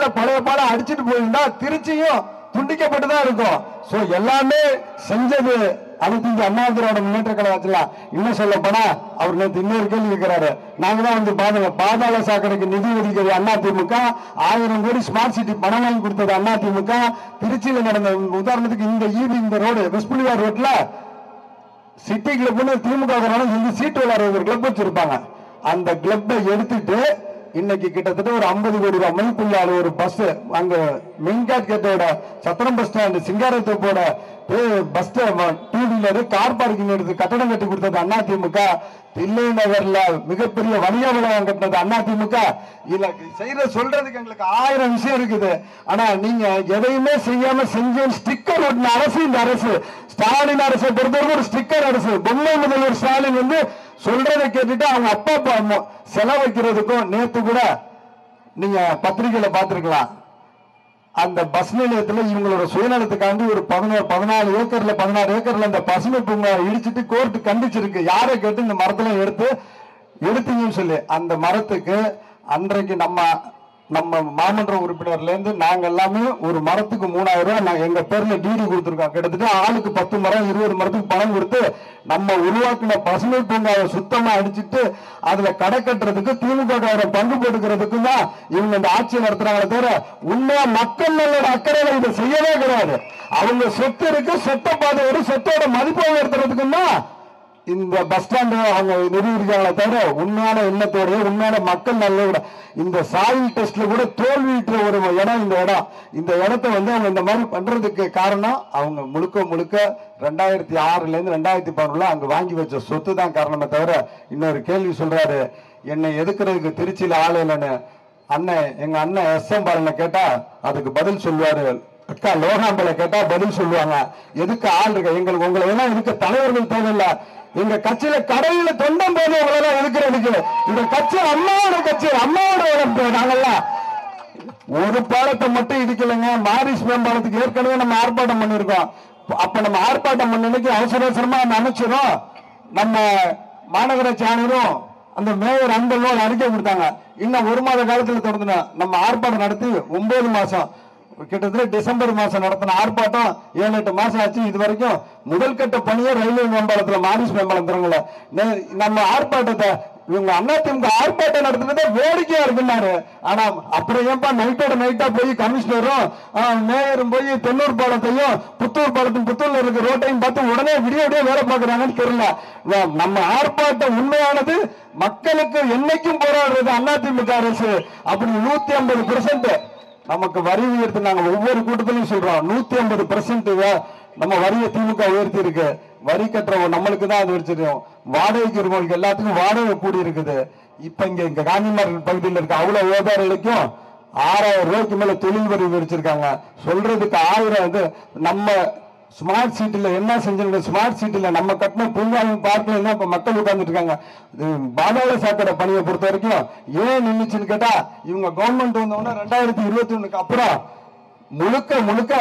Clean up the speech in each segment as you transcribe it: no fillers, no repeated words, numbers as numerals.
பால பழைய பால அடிச்சுட்டு போயிருந்தா திருச்சியும் துண்டிக்கப்பட்டுதான் இருக்கும். சோ எல்லாமே செஞ்சது அனைத்து இந்திய அண்ணா திராவிட முன்னேற்ற கழகத்துல. இன்னும் சொல்ல போனா அவர் நேற்று இன்னொரு கேள்வி இருக்கிறாரு. நாங்க தான் வந்து பாதாள சாக்கடைக்கு நிதி ஒதுக்கியது அதிமுக, 1000 கோடி ஸ்மார்ட் சிட்டி பணம் வாங்கி கொடுத்தது அதிமுக. திருச்சியில நடந்த உதாரணத்துக்கு இந்த ரோடு வெஸ்ட் புலிவார் ரோட்ல சிட்டி கிளப்னு திமுக சீட்டு விளையாடுற ஒரு கிளப் வச்சிருப்பாங்க. அந்த கிளப்பை எடுத்துட்டு இன்னைக்கு கிட்டத்தட்ட ஒரு 50 கோடி ரூபாய் மதிப்புள்ள ஒரு பஸ் அங்க மெயின்காட் கேட்டோட சத்திரம் பஸ் ஸ்டாண்ட் சிங்காரத்தோப்போட bus two wheeler car parking எடுத்து கட்டடம் கட்டி கொடுத்தது அதிமுக. தில்லை நகர்ல மிகப்பெரிய வணிக வளாகம் கட்டினது அதிமுக. இல்ல செய்யற சொல்றதுக்கு எங்களுக்கு 1000 விஷயம் இருக்குது. ஆனா நீங்க எதையுமே செய்யாம செஞ்ச ஸ்டிக்கர் ஒட்டின அரசு இந்த அரசு. ஸ்டாலின் அரசை பொறுத்தவரைக்கும் ஒரு ஸ்டிக்கர் அரசு. பொம்மை முதல்வர் ஸ்டாலின் வந்து சொல்றதை கேட்டுட்டு அவங்க அப்பா செலவைக்கிறதுக்கும் நேத்து கூட நீங்க பத்திரிகையில பார்த்திருக்கலாம். அந்த பஸ் நிலையத்தில் இவங்களோட சுயநலத்துக்காண்டி ஒரு 14 ஏக்கர்ல 16 ஏக்கர்ல அந்த பசுமை பூங்கா இடிச்சிட்டு கோர்ட்டு கண்டிச்சிருக்கு. யாரை கேட்டு இந்த மரத்துல எடுத்தீங்கன்னு சொல்லி அந்த மரத்துக்கு அன்றைக்கு நம்ம மாமன்ற உறுப்பினர்ல இருந்து நாங்க எல்லாமே ஒரு மரத்துக்கு 3000 ரூபாய் எங்க பேர்ல டிடி கொடுத்துருக்கோம். கிட்டத்தட்ட ஆளுக்கு 10 மரம் 20 மரத்துக்கு பணம் கொடுத்து நம்ம உருவாக்கின பசுமை பூங்காவை சுத்தமா அடிச்சுட்டு அதுல கடை கட்டுறதுக்கு திமுக பங்கு போட்டுக்கிறதுக்கு தான் இவங்க இந்த ஆட்சி நடத்துறாங்களே தவிர உண்மையா மக்கள் நல்லோட அக்கறையில இதை செய்யவே கிடையாது. அவங்க சொத்து இருக்கு, சொத்தை பாதையோடு சொத்தோட மதிப்பை உயர்த்துறதுக்கு தான் இந்த பஸ் ஸ்டாண்ட் அவங்க நிறுவிருக்காங்களே தவிர உண்மையான எண்ணத்தோட உண்மையான மக்கள் நல்ல இந்த சாயில் டெஸ்ட்ல கூட தோல்வியுற்ற ஒரு இடம் இந்த இடத்தை வந்து அவங்க இந்த மாதிரி பண்றதுக்கு காரணம் அவங்க முழுக்க 2006ல இருந்து 2011 அங்க வாங்கி வச்ச சொத்து தான் காரணமே தவிர. இன்னொரு கேள்வி சொல்றாரு, என்னை எதுக்குறதுக்கு திருச்சியில ஆள் இல்லைன்னு. எங்க அண்ணன் எஸ்.எம். பாலனை கேட்டா அதுக்கு பதில் சொல்லுவாரு, அக்கா லோகாம்பல கேட்டா பதில் சொல்லுவாங்க. எதுக்கு ஆள் இருக்க எங்களுக்கு உங்களை எல்லாம் இதுக்கு தலைவர்கள் தேவையில்லை. எங்க கட்சியில கடையில தொண்டம் போது உங்களெல்லாம் எதுக்குறதுக்கு. இந்த கட்சி அம்மாவோட கட்சி, அம்மாவோட நாங்கெல்லாம் ஒரு பாலத்தை மட்டும் இடிக்கலைங்க. மாரிஸ் மேம்பாலத்துக்கு ஏற்கனவே நம்ம ஆர்ப்பாட்டம் பண்ணிருக்கோம். அப்ப நம்ம ஆர்ப்பாட்டம் பண்ணி அவசரமா அமைச்சரும் நம்ம மாநகராட்சி ஆணையரும் அந்த மேயர் அன்பெல்லாம் அறிக்கை கொடுத்தாங்க. இன்னும் 1 மாத காலத்துல தொடர்ந்து நம்ம ஆர்ப்பாட்டம் நடத்தி 9 மாசம் கிட்டத்தட்ட டிசம்பர் மாசம் நடத்தின ஆர்ப்பாட்டம் 7-8 மாசம் ஆச்சு. இது வரைக்கும் முதல் கட்ட பணியை ரயில்வே மேம்பாலத்துல மாரிஸ் மேம்பாலம் தரங்கள. நம்ம ஆர்ப்பாட்டத்தை இவங்க அதிமுக ஆர்ப்பாட்டம் நடத்துறதே வேடிக்கையா இருக்குன்னாரு. ஆனா அப்புறம் ஏன்பா நைட்டோட நைட்டா போய் கமிஷனரும் மேயரும் போய் தென்னூர் பாலத்தையும் புத்தூர் பாலத்தையும் புத்தூர்ல இருக்க ரோட்டையும் பார்த்து உடனே விடிய வேலை பார்க்கறாங்கன்னு தெரியல. நம்ம ஆர்ப்பாட்டம் உண்மையானது மக்களுக்கு என்னைக்கும் போராடுறது அதிமுக அரசு. அப்படி 150% நமக்கு வரி உயர்த்தி நாங்க ஒவ்வொரு கூட்டத்திலையும் சொல்றோம். 150% நம்ம வரியை திமுக உயர்த்தி இருக்கு. வரி கட்டுறவங்க நம்மளுக்கு தான் அது வச்சிருக்கோம். வாடகைக்கு இருக்கவங்களுக்கு எல்லாத்துக்கும் வாடகை கூடி இருக்குது. இப்ப இங்க காந்திமார்க் பகுதியில் இருக்க அவ்வளவு வியாபாரிகளுக்கும் 6000 ரூபாய்க்கு மேல தொழில் வரி வச்சிருக்காங்க. சொல்றதுக்கு 1000 நம்ம ஸ்மார்ட் சிட்டில என்ன செஞ்சு ஸ்மார்ட் சிட்டில நம்ம கட்டின பூங்காவும் பார்க்கல இப்ப மக்கள் உட்கார்ந்துட்டு இருக்காங்க. பாதாள சாக்கடை பணியை பொறுத்த வரைக்கும் ஏன் நின்றுச்சுன்னு கேட்டா இவங்க கவர்மெண்ட் வந்தவொன்னா 2021 அப்புறம் முழுக்க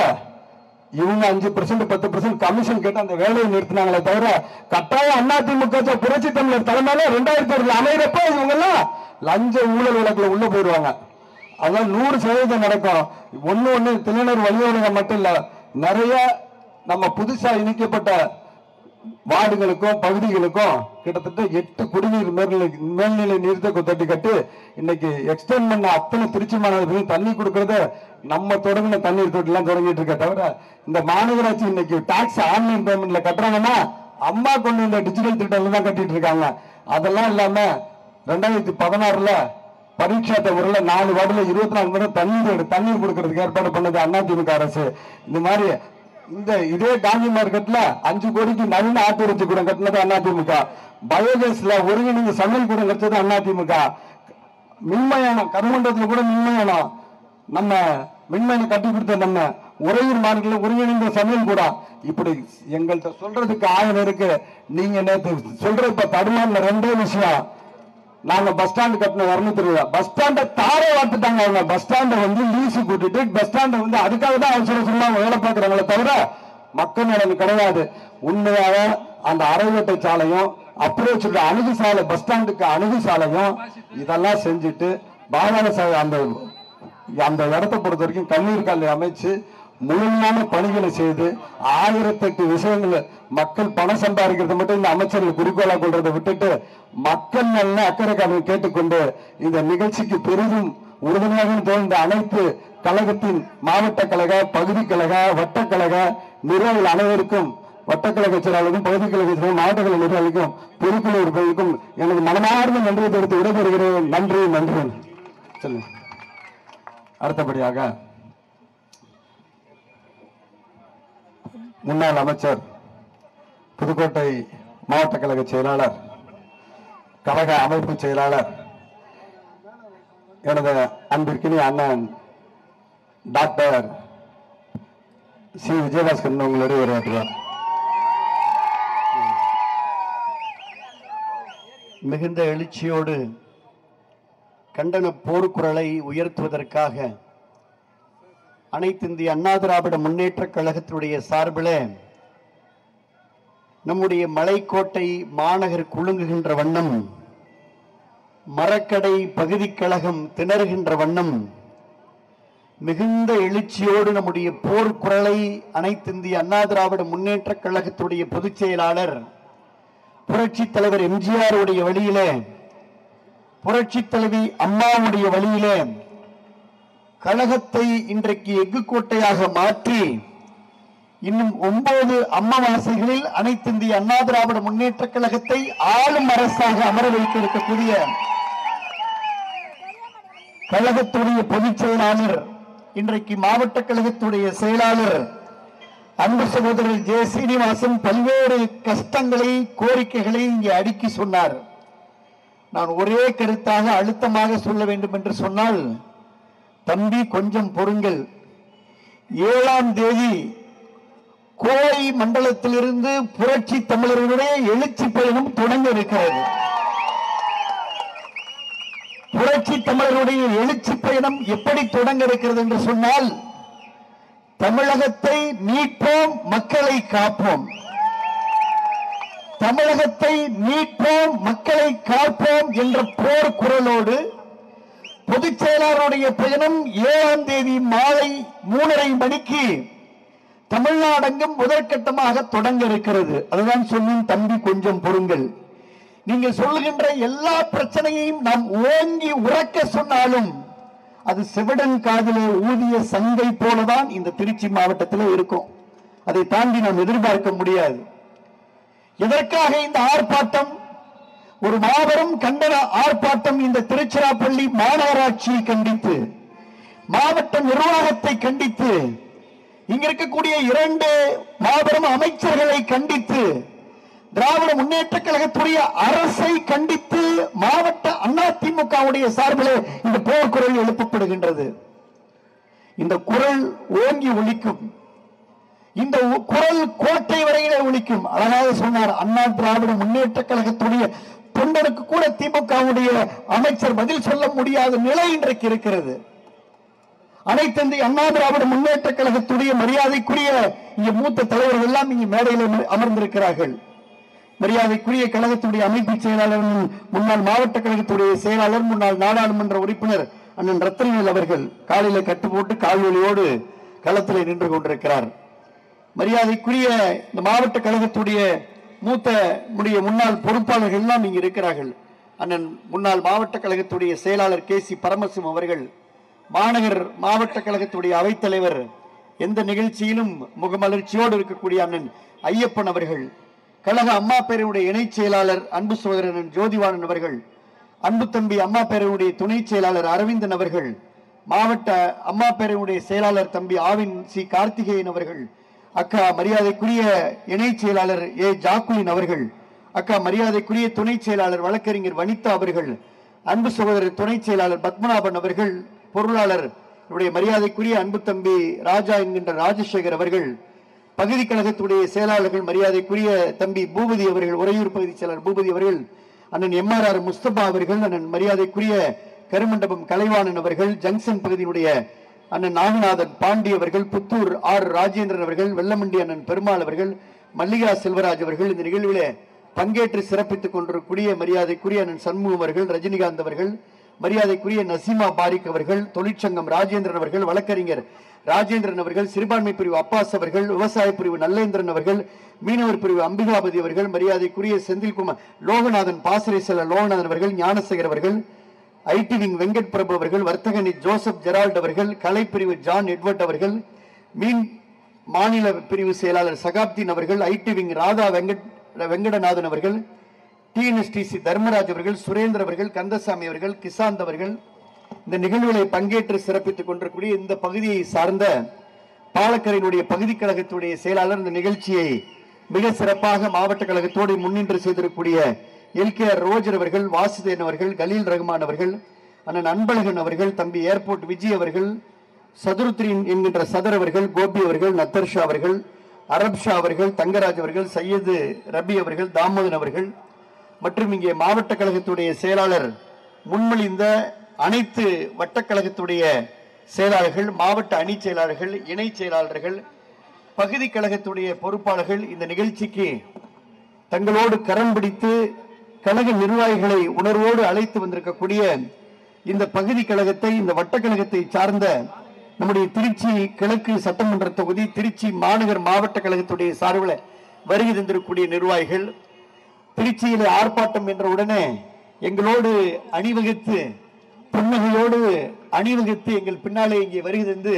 இவங்க 5% 10% கமிஷன் கேட்டு அந்த வேலையை நிறுத்தினாங்களே தவிர கட்டாயம் அதிமுக புரட்சி தமிழர் தலைமையில 2001 அமைகிறப்ப இவங்க எல்லாம் லஞ்ச ஊழல் வழக்குல உள்ள போயிடுவாங்க. அதான் 100% நடக்கும். ஒண்ணு தில்லைநகர் வழியோடுங்க மட்டும் இல்ல, நிறைய நம்ம புதுசா இணைக்கப்பட்ட வார்டுகளுக்கும் பகுதிகளுக்கும் கிட்டத்தட்ட 8 குடிநீர் மேல்நிலை நீர்த்த தொட்டி கட்டு இன்னைக்கு எக்ஸ்டெண்ட் பண்ண அத்தனை திருச்சி மாநகரத்துக்கு தண்ணி கொடுக்கறது நம்ம தொடங்கின தண்ணீர் தொட்டி எல்லாம் தொடங்கிட்டு இருக்க தவிர இந்த மாநகராட்சி இன்னைக்கு டாக்ஸ் ஆன்லைன் பேமெண்ட்ல கட்டுறாங்கன்னா அம்மா கொண்டு இந்த டிஜிட்டல் திட்டம்ல தான் கட்டிட்டு இருக்காங்க. அதெல்லாம் இல்லாம 2016ல பரீட்சா தவறுல 4 வார்டுல 24 மணி தண்ணீர் கொடுக்கறதுக்கு ஏற்பாடு பண்ணது அதிமுக அரசு. இந்த மாதிரி இதே காந்தி மார்க்கெட்ல 5 கோடிக்கு நவீன ஆட்டோரிச்சி கூடம் கட்டினது அதிமுக. பயோகேஸ்ல ஒருங்கிணைந்த சமையல் கூடம் கட்டது அதிமுக. மின்மயானம் கருமண்டலத்துல கூட மின்மயானம் நம்ம மின்மயானம் கட்டி கொடுத்த நம்ம உறையூர் மார்க்கெட்ல ஒருங்கிணைந்த சமையல் கூடம். இப்படி எங்கள்கிட்ட சொல்றதுக்கு 1000 இருக்கு. நீங்க நேற்று சொல்ற இப்ப தடுமாறுல 2 விஷயம். நாங்க பஸ் ஸ்டாண்ட் கட்டின 200 பஸ் ஸ்டாண்ட தாரை வாத்துட்டாங்க. அவங்க பஸ் ஸ்டாண்ட லீஸு கூட்டிட்டு பஸ் ஸ்டாண்ட அதுக்காக தான் அவசரமா வேலை பார்க்கறாங்களே தவிர மக்கள் நலன் கிடையாது. உண்மையாக அந்த அரைவட்டை சாலையும் அப்ரோச் அணுகு சாலை பஸ் ஸ்டாண்டுக்கு அணுகு சாலையும் இதெல்லாம் செஞ்சுட்டு பாதாள சாலை அந்த அந்த இடத்தை பொறுத்த வரைக்கும் கண்ணீர் காலை அமைச்சு முழுமையான பணிகளை செய்து 1008 விஷயங்கள் மக்கள் பணம் சம்பாதிக்கிறது மட்டும் இந்த அமைச்சர்கள் குறிக்கோளா கொள்றதை விட்டுட்டு மக்கள் நல்ல அக்கறை கேட்டுக்கொண்டு இந்த நிகழ்ச்சிக்கு பெரிதும் உறுதுணையாக தோன்ற அனைத்து கழகத்தின் மாவட்ட கழக, பகுதி கழக, வட்டக்கழக நிர்வாகிகள் அனைவருக்கும், வட்டக்கழக செயலாளருக்கும், பகுதி கழக செயலாளர், மாவட்ட கழக நிர்வாகிக்கும், பொதுக்குழு உறுப்பினருக்கும் எனது மனமார்ந்த நன்றியை தெரிவித்து விடைபெறுகிறேன். நன்றி நன்றி. சொல்லுங்க. அடுத்தபடியாக முன்னாள் அமைச்சர், புதுக்கோட்டை மாவட்ட கழக செயலாளர், கழக அமைப்பு செயலாளர், எனது அன்பிற்கினிய அண்ணன் டாக்டர் சி. விஜயபாஸ்கரன் உங்களோடு உரையாற்றுவார். மிகுந்த எழுச்சியோடு கண்டன போர்க்குரலை உயர்த்துவதற்காக அனைத்து இந்திய அண்ணா திராவிட முன்னேற்ற கழகத்தினுடைய சார்பில் நம்முடைய மலைக்கோட்டை மாநகர் குலுங்குகின்ற வண்ணம், மரக்கடை பகுதி கழகம் திணறுகின்ற வண்ணம் மிகுந்த எழுச்சியோடு நம்முடைய போர்க்குரலை அனைத்து இந்திய அண்ணா திராவிட முன்னேற்ற கழகத்துடைய பொதுச் செயலாளர் புரட்சி தலைவர் எம்ஜிஆர் உடைய வழியிலே, புரட்சி தலைவி அம்மாவுடைய வழியிலே கழகத்தை இன்றைக்கு எஃகுக்கோட்டையாக மாற்றி இன்னும் 9 அமாவாசைகளில் அனைத்து இந்திய அண்ணா திராவிட முன்னேற்ற கழகத்தை ஆளும் அரசாக அமர வைக்க இருக்கக்கூடிய கழகத்துடைய பொதுச் செயலாளர், இன்றைக்கு மாவட்ட கழகத்துடைய செயலாளர் அன்பு சகோதரர் ஜே. சீனிவாசன் பல்வேறு கஷ்டங்களை, கோரிக்கைகளை இங்கே அடுக்கி சொன்னார். நான் ஒரே கருத்தாக அழுத்தமாக சொல்ல வேண்டும் என்று சொன்னால், தம்பி கொஞ்சம் பொறுங்கள். 7ஆம் தேதி கோவை மண்டலத்திலிருந்து புரட்சி தமிழர்களுடைய எழுச்சி பயணம் தொடங்க இருக்கிறது. புரட்சி தமிழருடைய எழுச்சி பயணம் எப்படி தொடங்க இருக்கிறது என்று சொன்னால், தமிழகத்தை மீட்போம், மக்களை காப்போம். தமிழகத்தை மீட்போம், மக்களை காப்போம் என்ற போர் குரலோடு பொதுச் செயலாளருடைய பயணம் 7ஆம் தேதி மாலை 3:30 மணிக்கு தமிழ்நாடெங்கும் முதற்கட்டமாக தொடங்க இருக்கிறது. அதுதான் சொன்னேன், தம்பி கொஞ்சம் பொறுங்கள். நீங்கள் சொல்லுகின்ற எல்லா பிரச்சனையையும் நாம் ஓங்கி உறக்க சொன்னாலும் அது செவிடன் காதிலே ஊதிய சங்கை போலதான் இந்த திருச்சி மாவட்டத்தில் இருக்கும். அதை தாண்டி நாம் எதிர்பார்க்க முடியாது. எதற்காக இந்த ஆர்ப்பாட்டம்? ஒரு மாபெரும் கண்டன ஆர்ப்பாட்டம் இந்த திருச்சிராப்பள்ளி மாநகராட்சியை கண்டித்து, மாவட்ட நிர்வாகத்தை கண்டித்து, இங்க இருக்கக்கூடிய 2 மாபெரும் அமைச்சர்களை கண்டித்து, திராவிட முன்னேற்ற கழகத்துடைய அரசை கண்டித்து மாவட்ட அதிமுகவுடைய சார்பில் இந்த போர்க்குரல் எழுப்பப்படுகின்றது. இந்த குரல் ஓங்கி ஒலிக்கும். இந்த குரல் கோட்டை வரையிலே ஒலிக்கும். அழகாக சொன்னார், அண்ணா திராவிட முன்னேற்ற கழகத்துடைய தொண்டனுக்கு கூட திமுகவுடைய அமைச்சர் பதில் சொல்ல முடியாத நிலை இன்றைக்கு இருக்கிறது. அனைத்து இந்திய அண்ணா திராவிட முன்னேற்ற கழகத்துடைய மரியாதைக்குரிய இங்க மூத்த தலைவர்கள் எல்லாம் இங்கு மேடையில் அமர்ந்திருக்கிறார்கள். மரியாதைக்குரிய கழகத்துடைய அமைப்பு செயலாளர், முன்னாள் மாவட்ட கழகத்துடைய செயலாளர், முன்னாள் நாடாளுமன்ற உறுப்பினர் அண்ணன் ரத்னவேல் அவர்கள் காலையில கட்டு போட்டு கால்வெளியோடு களத்தில் நின்று கொண்டிருக்கிறார். மரியாதைக்குரிய இந்த மாவட்ட கழகத்துடைய மூத்த முன்னாள் பொறுப்பாளர்கள் எல்லாம் இங்கு இருக்கிறார்கள். அண்ணன் முன்னாள் மாவட்ட கழகத்துடைய செயலாளர் கே. சி. பரமசிவம் அவர்கள், மாநகர் மாவட்ட கழகத்துடைய அவைத்தலைவர், எந்த நிகழ்ச்சியிலும் முகமலர்ச்சியோடு இருக்கக்கூடிய அண்ணன் ஐயப்பன் அவர்கள், கழக அம்மா பேரவையுடைய இணை செயலாளர் அன்பு சகோதரன் ஜோதிவாணன் அவர்கள், அன்பு தம்பி அம்மா பேரவையுடைய துணை செயலாளர் அரவிந்தன் அவர்கள், மாவட்ட அம்மா பேரவையுடைய செயலாளர் தம்பி ஆவின் சி. கார்த்திகேயன் அவர்கள், அக்கா மரியாதைக்குரிய இணை செயலாளர் ஏ. ஜாக்குலின் அவர்கள், அக்கா மரியாதைக்குரிய துணை செயலாளர் வழக்கறிஞர் வனிதா அவர்கள், அன்பு சகோதரர் துணை செயலாளர் பத்மநாபன் அவர்கள், பொருளாளர் மரியாதைக்குரிய அன்பு தம்பி ராஜா என்கின்ற ராஜசேகர் அவர்கள், பகுதி கழகத்துடைய செயலாளர்கள் மரியாதைக்குரிய தம்பி பூபதி அவர்கள், உறையூர் பகுதி செயலாளர் பூபதி அவர்கள், அண்ணன் MRR முஸ்தபா அவர்கள், அண்ணன் மரியாதைக்குரிய கருமண்டபம் கலைவாணன் அவர்கள், ஜங்ஷன் பகுதியினுடைய அண்ணன் நாகநாதன் பாண்டி அவர்கள், புத்தூர் ஆர் ராஜேந்திரன் அவர்கள், வெள்ளமண்டி அண்ணன் பெருமாள் அவர்கள், மல்லிகா செல்வராஜ் அவர்கள் இந்த நிகழ்விலே பங்கேற்று சிறப்பித்துக் கொண்டிருக்கக்கூடிய மரியாதைக்குரிய அண்ணன் சண்முகம் அவர்கள், ரஜினிகாந்த் அவர்கள், மரியாதைக்குரிய நசீமா பாரிக் அவர்கள், தொழிற்சங்கம் ராஜேந்திரன் அவர்கள், வழக்கறிஞர் ராஜேந்திரன் அவர்கள், சிறுபான்மை பிரிவு அப்பாஸ் அவர்கள், விவசாய பிரிவு நல்லேந்திரன் அவர்கள், மீனவர் பிரிவு அம்பிகாபதி அவர்கள், மரியாதைக்குரிய செந்தில்குமார் லோகநாதன், பாசறை செல்ல லோகநாதன் அவர்கள், ஞானசேகர் அவர்கள், ஐடி விங் வெங்கட் பிரபு அவர்கள், வர்த்தகனி ஜோசப் ஜெரால்ட் அவர்கள், கலைப்பிரிவு ஜான் எட்வர்ட் அவர்கள், மீன் மாநில பிரிவு செயலாளர் சகாப்தீன் அவர்கள், ஐடி விங் ராதா வெங்கடநாதன் அவர்கள், டிஎன்எஸ்டிசி தர்மராஜ் அவர்கள், சுரேந்திர அவர்கள், கந்தசாமி அவர்கள், கிசாந்த் அவர்கள், இந்த நிகழ்வுகளை பங்கேற்று சிறப்பித்துக் கொண்டிருக்கூடிய இந்த பகுதியை சார்ந்த பாலக்கரையினுடைய பகுதி கழகத்துடைய செயலாளர் இந்த நிகழ்ச்சியை மிக சிறப்பாக மாவட்ட கழகத்தோடு முன்னின்று செய்திருக்கக்கூடிய எல்கேஆர் ரோஜர் அவர்கள், வாசுதேவன் அவர்கள், கலீல் ரஹ்மான் அவர்கள், அண்ணன் அன்பழகன் அவர்கள், தம்பி ஏர்போர்ட் விஜய் அவர்கள், சதுருத்ரீன் என்கின்ற சதர் அவர்கள், கோபி அவர்கள், நத்தர்ஷா அவர்கள், அரப்ஷா அவர்கள், தங்கராஜ் அவர்கள், சையது ரபி அவர்கள், தாமோதன் அவர்கள் மற்றும் இங்கே மாவட்ட கழகத்துடைய செயலாளர் முன்மொழிந்த அனைத்து வட்டக்கழகத்துடைய செயலாளர்கள், மாவட்ட அணி செயலாளர்கள், இணை செயலாளர்கள், பகுதி கழகத்துடைய பொறுப்பாளர்கள் இந்த நிகழ்ச்சிக்கு தங்களோடு கரம் பிடித்து கழக நிர்வாகிகளை உணர்வோடு அழைத்து வந்திருக்கக்கூடிய இந்த பகுதி கழகத்தை, இந்த வட்டக்கழகத்தை சார்ந்த நம்முடைய திருச்சி கிழக்கு சட்டமன்ற தொகுதி, திருச்சி மாநகர் மாவட்ட கழகத்துடைய சார்பில் வருகை தந்திருக்கக்கூடிய நிர்வாகிகள், திருச்சியிலே ஆர்ப்பாட்டம் என்ற உடனே எங்களோடு அணிவகுத்து புன்னகையோடு அணிவகுத்து எங்கள் பின்னாலே இங்கே வருகை தந்து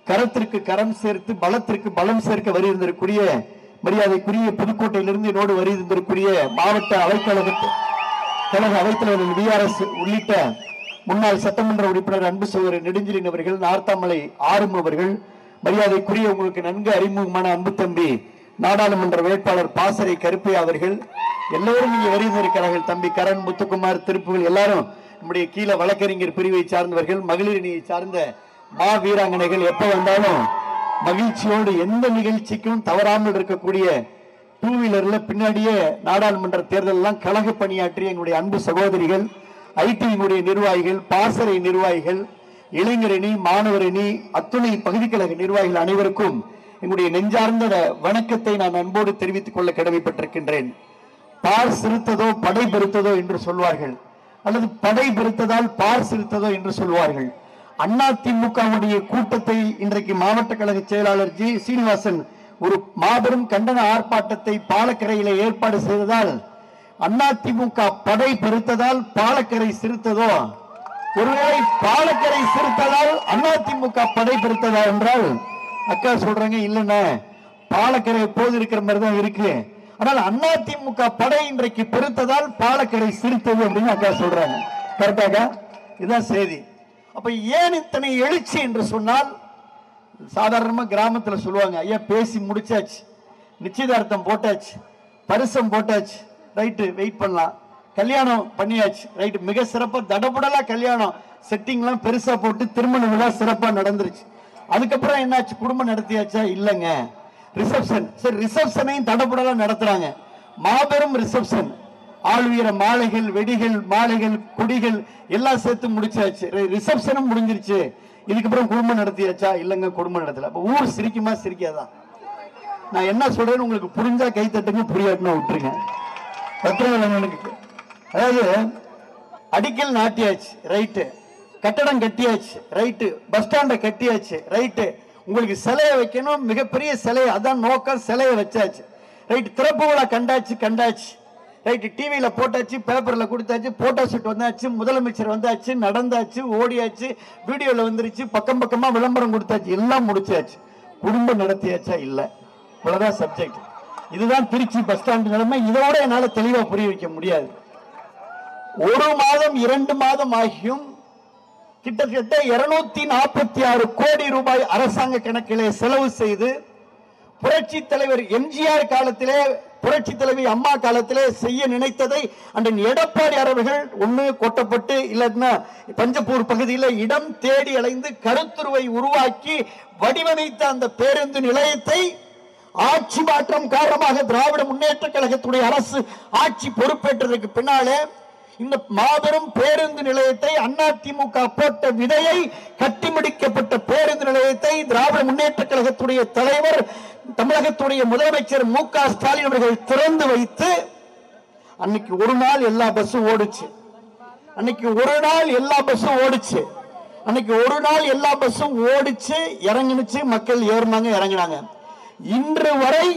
கரத்திற்கு கரம் சேர்த்து பலத்திற்கு பலம் சேர்க்க வருகை தந்திருக்கூடிய மரியாதைக்குரிய புதுக்கோட்டையிலிருந்து என்னோடு வருகை தந்திருக்கூடிய மாவட்ட கழக அவைத்தலைவர் விஆர்எஸ் உள்ளிட்ட முன்னாள் சட்டமன்ற உறுப்பினர் அன்பு சகோதரர் நெடுஞ்செழியன் அவர்கள், நார்த்தாமலை ஆறும் அவர்கள், மரியாதைக்குரிய உங்களுக்கு நன்கு அறிமுகமான அன்பு தம்பி நாடாளுமன்ற வேட்பாளர் பாசறை கருப்பையா அவர்கள் எல்லோரும் இங்கே வருகை தந்திருக்கிறார்கள். தம்பி கரண், முத்துக்குமார், திருப்புகள் எல்லாரும் நம்முடைய கீழே வழக்கறிஞர் பிரிவை சார்ந்தவர்கள், மகளிர் அணியை சார்ந்த மா வீராங்கனைகள் எப்ப வந்தாலும் மகிழ்ச்சியோடு எந்த நிகழ்ச்சிக்கும் தவறாமல் இருக்கக்கூடிய டூ வீலர்ல பின்னாடியே நாடாளுமன்ற தேர்தல் எல்லாம் கழக பணியாற்றிய எங்களுடைய அன்பு சகோதரிகள், ஐடியினுடைய நிர்வாகிகள், பாசறை நிர்வாகிகள், இளைஞர் அணி, மாணவர் அணி, அத்துணை பகுதி கழக நிர்வாகிகள் அனைவருக்கும் எங்களுடைய நெஞ்சார்ந்த வணக்கத்தை நான் அன்போடு தெரிவித்துக் கொள்ள கடமைப்பட்டிருக்கின்றேன். பார் சிறுத்ததோ படை பெருத்ததோ என்று சொல்வார்கள், அல்லது படை பெருத்ததால் பார் சிறுத்ததோ என்று சொல்வார்கள். அதிமுகவுடைய கூட்டத்தை இன்றைக்கு மாவட்ட கழக செயலாளர் ஜி சீனிவாசன் ஒரு மாபெரும் கண்டன ஆர்ப்பாட்டத்தை பாலக்கரையில ஏற்பாடு செய்ததால் அதிமுக படை பெருத்ததால் பாலக்கரை சிறுத்ததோ, ஒருவேளை பாலக்கரை சிறுத்ததால் அதிமுக படை பெருத்ததா என்றால் அக்கா சொல்றாங்க இல்லைன்னா பாலக்கரை எப்போது இருக்கிற மாதிரி தான் இருக்கு, ஆனால் அதிமுக படை இன்றைக்கு பெருத்ததால் பாலக்கரை சிறுத்தது அப்படின்னு அக்கா சொல்றாங்க. கரெக்டாக இதுதான் செய்தி. அப்ப ஏன் இத்தனை எழுச்சி என்று சொன்னால், சாதாரணமா கிராமத்துல சொல்லுவாங்க, ஐயா பேசி முடிச்சாச்சு, நிச்சயதார்த்தம் போட்டாச்சு, பரிசம் போட்டாச்சு, ரைட்டு வெயிட் பண்ணலாம், கல்யாணம் பண்ணியாச்சு, ரைட்டு மிக சிறப்பா தடபுடலா கல்யாணம் செட்டிங்லாம் பெருசா போட்டு திருமண விழா சிறப்பா நடந்துருச்சு. அதுக்கப்புறம் என்னாச்சு, குடும்பம் நடத்தியாச்சா? இல்லங்க, ரிசப்ஷன். சரி, ரிசப்ஷனையும் தடபுடலா நடத்துறாங்க, மாபெரும் ரிசப்ஷன், ஆழ்வீர மாலைகள், வெடிகள், மாலைகள், கொடிகள் எல்லாம் சேர்த்து முடிச்சாச்சு, ரிசப்ஷனும் முடிஞ்சிருச்சு. இதுக்கப்புறம் குடும்பம் நடத்தியாச்சா? இல்லங்க, குடும்பம் நடத்தல. அப்ப ஊர் சிரிக்குமா சிரிக்காதான்? நான் என்ன சொல்றேன்னு உங்களுக்கு புரிஞ்சா கை தட்டுங்க, புரியாட்டுனா விட்டுருங்க. அதாவது அடிக்கல் நாட்டியாச்சு, ரைட்டு, கட்டடம் கட்டியாச்சு, ரைட்டு, பஸ் ஸ்டாண்ட கட்டியாச்சு, ரைட்டு, உங்களுக்கு சிலையை வைக்கணும், மிகப்பெரிய சிலை, அதான் நோக்கம், சிலையை வச்சாச்சு, ரைட்டு, திறப்பு விழா கண்டாச்சு, ரைட்டு, டிவியில போட்டாச்சு, பேப்பர்ல கொடுத்தாச்சு, போட்டோ ஷூட் வந்தாச்சு, முதலமைச்சர் வந்தாச்சு, நடந்தாச்சு, ஓடியாச்சு, வீடியோல வந்துருச்சு, பக்கம் பக்கமா விளம்பரம் கொடுத்தாச்சு, எல்லாம் முடிச்சாச்சு. குடும்பம் நடத்தியாச்சா? இல்ல. இவ்வளவுதான் சப்ஜெக்ட். இதுதான் திருச்சி பஸ் ஸ்டாண்ட் நிலைமை. இதோட என்னால தெளிவா புரிய வைக்க முடியாது. 1 மாதம் 2 மாதம் ஆகியும் கிட்டத்தட்ட 246 கோடி ரூபாய் அரசாங்க கணக்கிலே செலவு செய்து புரட்சி தலைவர் எம்ஜிஆர் காலத்திலே, புரட்சி தலைவி அம்மா காலத்திலே செய்ய நினைத்ததை அண்ணன் எடப்பாடி அவர்கள் ஒண்ணு கொட்டப்பட்டு இல்லைன்னா பஞ்சப்பூர் பகுதியில் இடம் தேடி அலைந்து கருத்துருவை உருவாக்கி வடிவமைத்த அந்த பேருந்து நிலையத்தை ஆட்சி மாற்றம் காரணமாக திராவிட முன்னேற்ற கழகத்துடைய அரசு ஆட்சி பொறுப்பேற்றதற்கு பின்னாலே இந்த மாபெரும் பேருந்து நிலையத்தை, அதிமுக போட்ட விதையை, கட்டி முடிக்கப்பட்ட பேருந்து நிலையத்தை திராவிட முன்னேற்ற கழகத்துடைய தலைவர், தமிழகத்துடைய முதலமைச்சர் மு.க. ஸ்டாலின் அவர்கள் திறந்து வைத்து அன்னைக்கு ஒரு நாள் எல்லா பஸ்ஸும் ஓடுச்சு. அன்னைக்கு ஒரு நாள் எல்லா பஸ்ஸும் ஓடிச்சு. அன்னைக்கு ஒரு நாள் எல்லா பஸ்ஸும் ஓடிச்சு, இறங்குனுச்சு, மக்கள் ஏறினாங்க, இறங்கினாங்க. இன்று வரை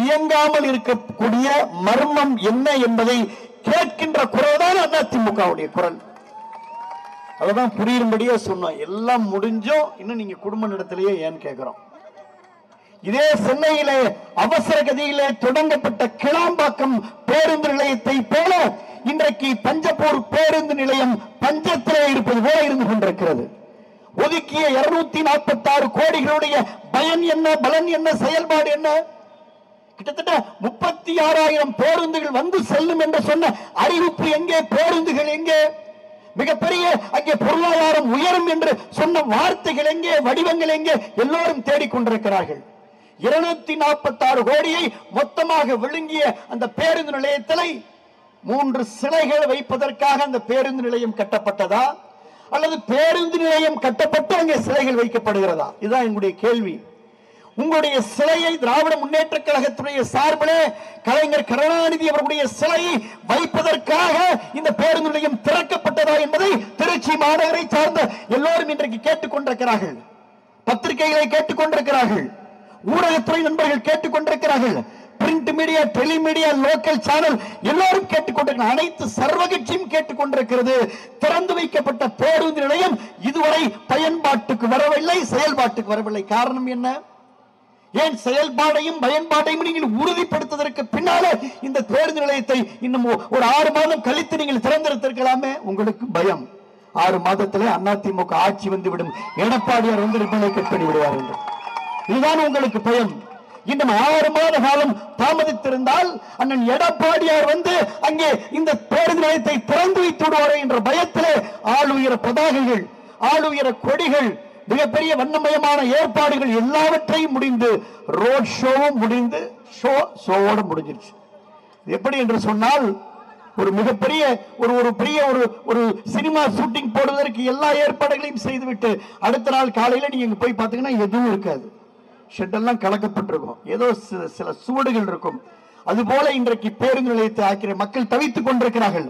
இயங்காமல் இருக்கக்கூடிய மர்மம் என்ன என்பதை கேட்கின்ற குரல் தான் அதிமுகவுடைய குரல். அததான் புரியும்படியே சொன்னோம். எல்லாம் முடிஞ்சோம், இன்னும் நீங்க குடும்ப நடத்திலேயே ஏன்னு கேட்கிறோம். இதே சென்னையிலே அவசர கதியிலே தொடங்கப்பட்ட கிளாம்பாக்கம் பேருந்து நிலையத்தை போல இன்றைக்கு பஞ்சப்பூர் பேருந்து நிலையம் பஞ்சத்திலே இருப்பது போல இருந்து கொண்டிருக்கிறது. ஒதுக்கிய 246 கோடிகளுடைய பயன் என்ன, பலன் என்ன, செயல்பாடு என்ன? கிட்டத்தட்ட 36,000 பேருந்துகள் வந்து செல்லும் என்று சொன்ன அறிவிப்பு எங்கே? பேருந்துகள் எங்கே? மிகப்பெரிய அங்கே பொருளாதாரம் உயரும் என்று சொன்ன வார்த்தைகள் எங்கே? வடிவங்கள் எங்கே? எல்லோரும் தேடிக்கொண்டிருக்கிறார்கள். 246 கோடியை மொத்தமாக விழுங்கிய அந்த பேருந்து நிலையத்தில் 3 சிலைகள் வைப்பதற்காக அந்த பேருந்து நிலையம் கட்டப்பட்டதா, அல்லது பேருந்து நிலையம் கட்டப்பட்டு அங்கே சிலைகள் வைக்கப்படுகிறதா? இதுதான் எங்களுடைய கேள்வி. உங்களுடைய சிலையை திராவிட முன்னேற்ற கழகத்துடைய சார்பிலே கலைஞர் கருணாநிதி அவர்களுடைய சிலையை வைப்பதற்காக இந்த பேருந்து நிலையம் திறக்கப்பட்டதா என்பதை திருச்சி மாநகரை சார்ந்த எல்லோரும் இன்றைக்கு கேட்டுக்கொண்டிருக்கிறார்கள். பத்திரிகைகளை கேட்டுக்கொண்டிருக்கிறார்கள், ஊடகத்துறை நண்பர்கள் கேட்டுக்கொண்டிருக்கிறார்கள், பிரிண்ட் மீடியா, டெலிமீடியா, லோக்கல் சேனல் எல்லாரும் கேட்டுக்கொண்டிருக்கிறார்கள். அனைத்து சர்வகட்சியும் கேட்டுக்கொண்டிருக்கிறது. திறந்து வைக்கப்பட்ட பேருந்து நிலையம் இதுவரை பயன்பாட்டுக்கு வரவில்லை, செயல்பாட்டுக்கு வரவில்லை. காரணம் என்ன? ஏன் செயல்பாடையும் பயன்பாட்டையும் நீங்கள் உறுதிப்படுத்துவதற்கு பின்னாலே இந்த பேருந்து நிலையத்தை இன்னும் ஒரு 6 மாதம் கழித்து நீங்கள் திறந்திருக்கலாமே. உங்களுக்கு பயம், 6 மாதத்திலே அதிமுக ஆட்சி வந்துவிடும், எடப்பாடியார் வந்து ரிப்பனை கட் பண்ணி விடுவார் என்று. இதுதான் உங்களுக்கு பயம். இன்னும் 6 மாத காலம் தாமதித்திருந்தால் அண்ணன் எடப்பாடியார் வந்து அங்கே இந்த பேருந்து நிலையத்தை திறந்து வைத்து விடுவார் என்ற பயத்திலே ஆளுயர பதாகைகள், ஆளுயர கொடிகள், மிகப்பெரிய வண்ணமயமான ஏற்பாடுகள் எல்லாவற்றையும் முடிந்து ரோட் ஷோவும் முடிந்து ஷோவோட முடிஞ்சிருச்சு. எப்படி என்று சொன்னால் ஒரு மிகப்பெரிய ஒரு சினிமா ஷூட்டிங் போடுவதற்கு எல்லா ஏற்பாடுகளையும் செய்துவிட்டு அடுத்த நாள் காலையில நீங்க போய் பார்த்தீங்கன்னா எதுவும் இருக்காது. ஷெட் எல்லாம் கலக்கப்பட்டிருக்கும், ஏதோ சில சுவடுகள் இருக்கும். அதுபோல இன்றைக்கு பேருந்து நிலையத்தை ஆக்கிற மக்கள் தவித்துக் கொண்டிருக்கிறார்கள்.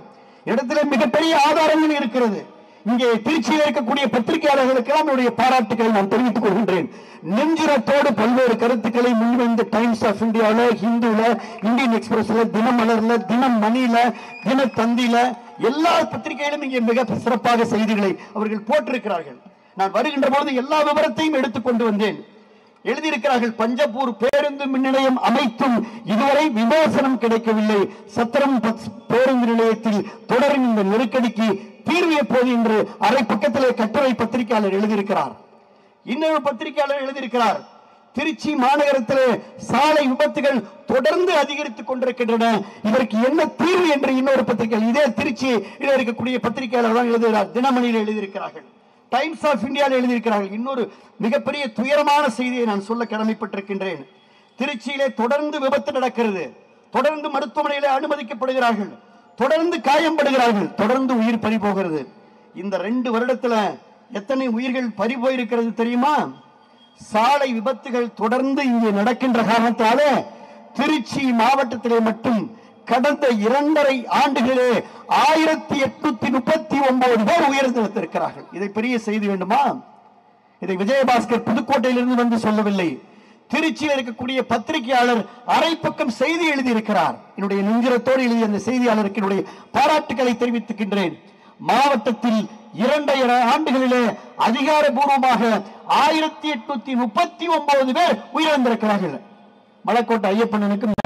இடத்திலே மிகப்பெரிய ஆதாரங்கள் இருக்கிறது. இங்கே திருச்சியில் இருக்கக்கூடிய பத்திரிகையாளர்களுக்கெல்லாம் என்னுடைய பாராட்டுகளை நான் தெரிவித்துக் கொள்கின்றேன். நெஞ்சுரத்தோடு பல்வேறு கருத்துக்களை முன்வைந்த டைம்ஸ் ஆஃப் இந்தியாவில, ஹிந்துல, இந்தியன் எக்ஸ்பிரஸ்ல, தினமலர்ல, தினமணியில, தினத்தந்தியில எல்லா பத்திரிகைகளும் இங்கே மிக சிறப்பாக செய்திகளை அவர்கள் போட்டிருக்கிறார்கள். நான் வருகின்ற பொழுது எல்லா விவரத்தையும் எடுத்துக் கொண்டு வந்தேன். எழுதியிருக்கிறார்கள், பஞ்சப்பூர் பேருந்து மின் நிலையம் அமைத்தும் இதுவரை விமோசனம் கிடைக்கவில்லை. சத்திரம் பேருந்து நிலையத்தில் தொடரும் இந்த நெருக்கடிக்கு தீர்வு எப்போது என்று அரை பக்கத்திலே கட்டுரை பத்திரிகையாளர் எழுதியிருக்கிறார். இன்னொரு பத்திரிகையாளர் எழுதியிருக்கிறார், திருச்சி மாநகரத்திலே சாலை விபத்துகள் தொடர்ந்து அதிகரித்துக் கொண்டிருக்கின்றன, இதற்கு என்ன தீர்வு என்று இன்னொரு பத்திரிகை, இதே திருச்சியில் இருக்கக்கூடிய பத்திரிகையாளர் தான் எழுதுகிறார். தினமணியில் எழுதியிருக்கிறார்கள், டைம்ஸ் ஆஃப் இந்தியாவில் எழுதியிருக்கிறார்கள். இன்னொரு மிகப்பெரிய துயரமான செய்தியை நான் சொல்ல கடமைப்பட்டிருக்கின்றேன். திருச்சியிலே தொடர்ந்து விபத்து நடக்கிறது, தொடர்ந்து மருத்துவமனையிலே அனுமதிக்கப்படுகிறார்கள், தொடர்ந்து காயப்படுகிறார்கள், தொடர்ந்து உயிர் பறி போகிறது. இந்த 2 வருடத்துல எத்தனை உயிர்கள் பறி போயிருக்கிறது தெரியுமா? சாலை விபத்துகள் தொடர்ந்து இங்கே நடக்கின்ற காரணத்தாலே திருச்சி மாவட்டத்திலே மட்டும் கடந்த 2.5 ஆண்டுகளே 1839 பேர் உயிரிழந்திருக்கிறார்கள். இதை பெரிய செய்தி வேண்டுமா? இதை விஜயபாஸ்கர் புதுக்கோட்டையிலிருந்து வந்து சொல்லவில்லை. திருச்சியில் இருக்கக்கூடிய பத்திரிகையாளர் அரை பக்கம் செய்தி எழுதியிருக்கிறார். என்னுடைய நெஞ்சுரத்தோடு எழுதிய அந்த செய்தியாளருக்கு என்னுடைய பாராட்டுக்களை தெரிவித்துக்கின்றேன். மாவட்டத்தில் 2.5 ஆண்டுகளிலே அதிகாரபூர்வமாக 1839 பேர் உயிரிழந்திருக்கிறார்கள். மலக்கோட்டை ஐயப்பனுக்கு